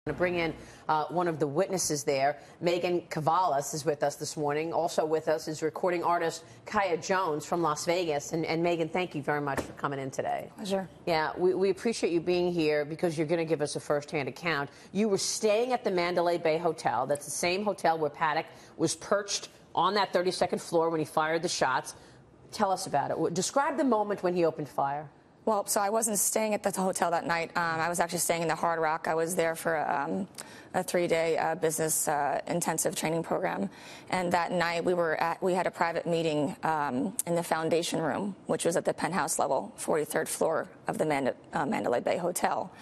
To bring in one of the witnesses there. Meghan Kavalus is with us this morning. Also with us is recording artist Kaya Jones from Las Vegas. And Meghan, thank you very much for coming in today. Pleasure. Yeah, we appreciate you being here because you're going to give us a first-hand account. You were staying at the Mandalay Bay Hotel. That's the same hotel where Paddock was perched on that 32nd floor when he fired the shots. Tell us about it. Describe the moment when he opened fire. Well, so I wasn't staying at the hotel that night. I was actually staying in the Hard Rock. I was there for a 3-day business intensive training program. And that night we had a private meeting in the foundation room, which was at the penthouse level, 43rd floor of the Mandalay Bay Hotel.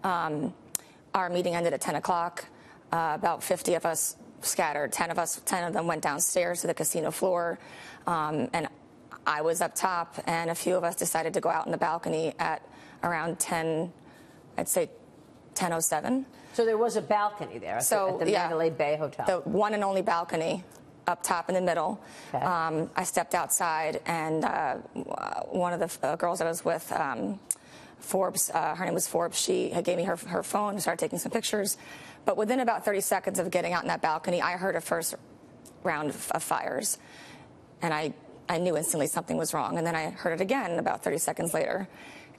Our meeting ended at 10 o'clock. About 50 of us scattered. 10 of them went downstairs to the casino floor. And I was up top, and a few of us decided to go out on the balcony at around 10:07. So there was a balcony there at the Mandalay Bay Hotel. The one and only balcony up top in the middle. Okay. I stepped outside, and one of the girls I was with, Forbes, her name was Forbes, she gave me her phone and started taking some pictures. But within about 30 seconds of getting out on that balcony, I heard a first round of fires. And I knew instantly something was wrong, and then I heard it again about 30 seconds later.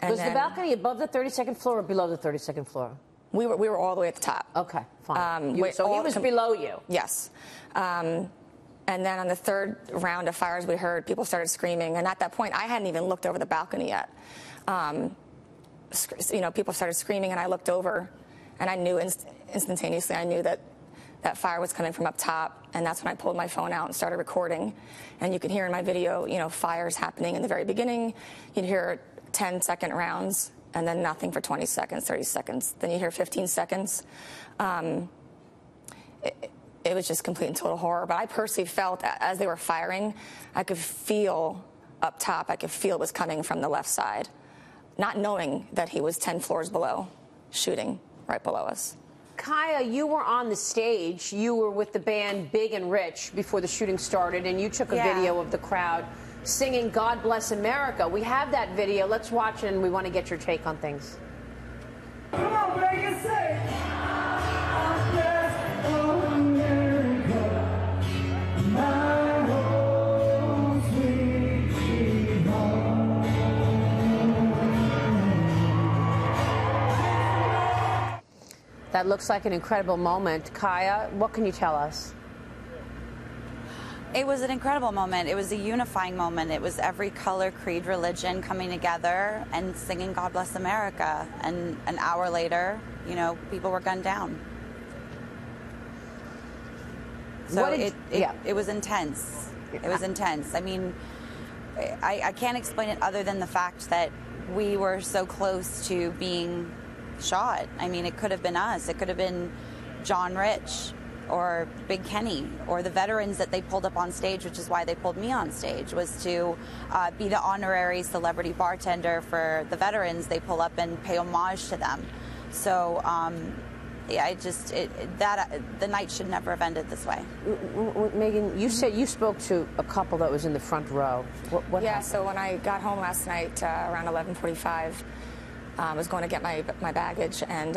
And was the balcony above the 32nd floor or below the 32nd floor? We were all the way at the top. Okay, fine. So he was below you? Yes. And then on the third round of fires, we heard people started screaming, and at that point, I hadn't even looked over the balcony yet. People started screaming, and I looked over, and I knew instantaneously, I knew that fire was coming from up top, and that's when I pulled my phone out and started recording. And you can hear in my video, fires happening in the very beginning. You'd hear 10-second rounds, and then nothing for 20 seconds, 30 seconds. Then you hear 15 seconds. It was just complete and total horror. But I personally felt, as they were firing, I could feel up top, I could feel it was coming from the left side, not knowing that he was 10 floors below, shooting right below us. Kaya, you were on the stage. You were with the band Big and Rich before the shooting started, and you took a video of the crowd singing God Bless America. We have that video. Let's watch it, and we want to get your take on things. Come on, Vegas, say, God bless America, my home sweet home. That looks like an incredible moment. Kaya, what can you tell us? It was an incredible moment. It was a unifying moment. It was every color, creed, religion coming together and singing God Bless America. And an hour later, people were gunned down. So it was intense. It was intense. I mean, I can't explain it other than the fact that we were so close to being shot. I mean, it could have been us. It could have been John Rich or Big Kenny or the veterans that they pulled up on stage, which is why they pulled me on stage, was to be the honorary celebrity bartender for the veterans. They pull up and pay homage to them. So, the night should never have ended this way. Meghan, you said you spoke to a couple that was in the front row. What happened? So when I got home last night around 11:45, I was going to get my baggage, and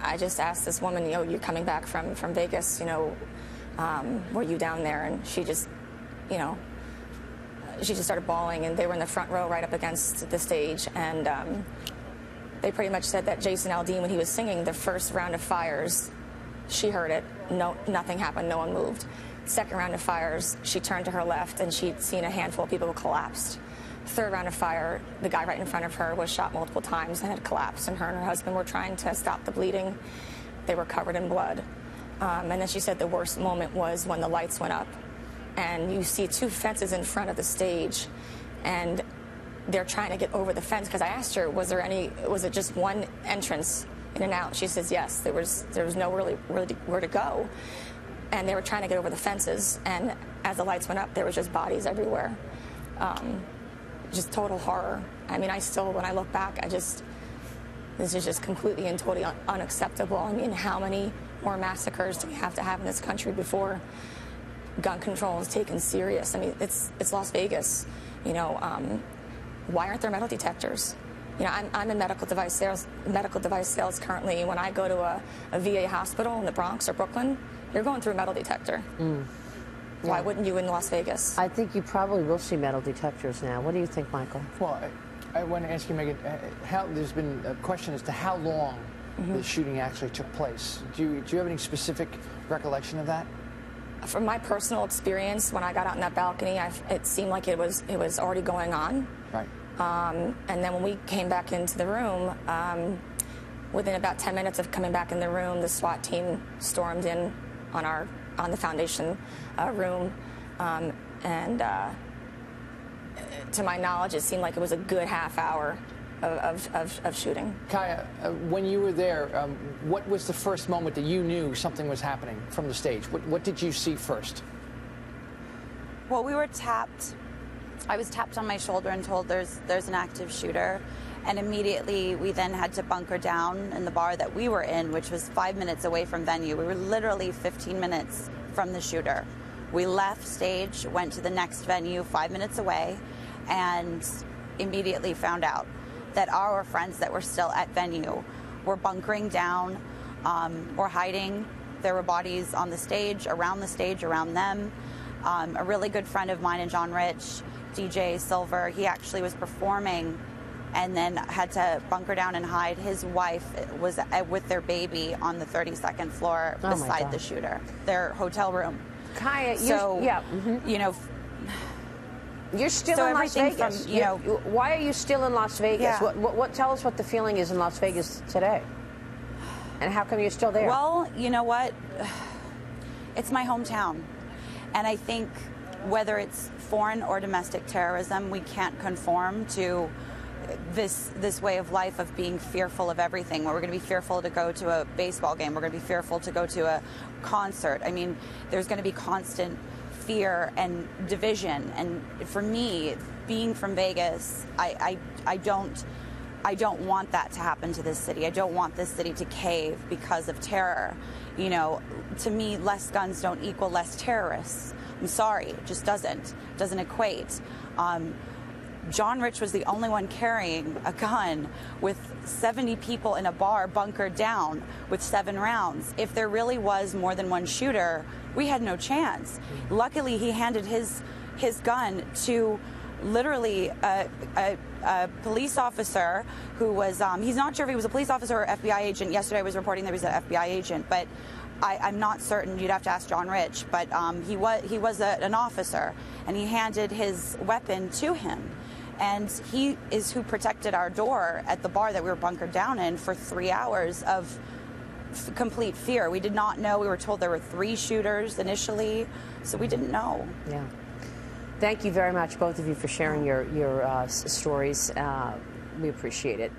I just asked this woman, you're coming back from Vegas, were you down there? And she just started bawling, and they were in the front row right up against the stage, and they pretty much said that Jason Aldean, when he was singing the first round of fires, she heard it, nothing happened, no one moved. Second round of fires, she turned to her left, and she'd seen a handful of people who collapsed. Third round of fire, the guy right in front of her was shot multiple times and had collapsed, and her and her husband were trying to stop the bleeding. They were covered in blood. And then she said the worst moment was when the lights went up, and you see 2 fences in front of the stage, and they're trying to get over the fence, because I asked her, was it just one entrance in and out? She says yes, there was no really where to go. And they were trying to get over the fences, and as the lights went up, there was just bodies everywhere. Just total horror. I mean, when I look back, this is just completely and totally unacceptable. I mean, how many more massacres do we have to have in this country before gun control is taken serious? I mean, it's Las Vegas. Why aren't there metal detectors? You know, I'm in medical device sales currently. When I go to a VA hospital in the Bronx or Brooklyn, you're going through a metal detector. Yeah. Why wouldn't you in Las Vegas? I think you probably will see metal detectors now. What do you think, Michael? Well, I want to ask you, Meghan, there's been a question as to how long the shooting actually took place. Do you have any specific recollection of that? From my personal experience, when I got out on that balcony, it seemed like it was already going on. Right. And then when we came back into the room, within about 10 minutes of coming back in the room, the SWAT team stormed in on the foundation room, and to my knowledge, it seemed like it was a good half hour of shooting. Kaya, when you were there, what was the first moment that you knew something was happening from the stage? What did you see first? Well, we were tapped. I was tapped on my shoulder and told there's an active shooter. And immediately we then had to bunker down in the bar that we were in, which was 5 minutes away from venue. We were literally 15 minutes from the shooter. We left stage, went to the next venue 5 minutes away, and immediately found out that our friends that were still at venue were bunkering down, or hiding. There were bodies on the stage, around them. A really good friend of mine, and John Rich, DJ Silver, he actually was performing and then had to bunker down and hide. His wife was with their baby on the 32nd floor beside the shooter, their hotel room. Kaya, you know, you're still in Las Vegas. Why are you still in Las Vegas? Yeah. Tell us what the feeling is in Las Vegas today, and how come you're still there? Well, you know what? It's my hometown, and I think whether it's foreign or domestic terrorism, we can't conform to this way of life of being fearful of everything. We're going to be fearful to go to a baseball game. We're going to be fearful to go to a concert. I mean, there's going to be constant fear and division. And for me, being from Vegas, I don't want that to happen to this city. I don't want this city to cave because of terror. You know, to me, less guns don't equal less terrorists. I'm sorry, it just doesn't equate. John Rich was the only one carrying a gun with 70 people in a bar bunkered down with 7 rounds. If there really was more than one shooter, we had no chance. Luckily, he handed his gun to literally a police officer who was, he's not sure if he was a police officer or FBI agent. Yesterday I was reporting that he was an FBI agent, but I'm not certain. You'd have to ask John Rich, but he was an officer, and he handed his weapon to him. And he is who protected our door at the bar that we were bunkered down in for 3 hours of complete fear. We did not know. We were told there were 3 shooters initially, so we didn't know. Yeah. Thank you very much, both of you, for sharing your stories. We appreciate it.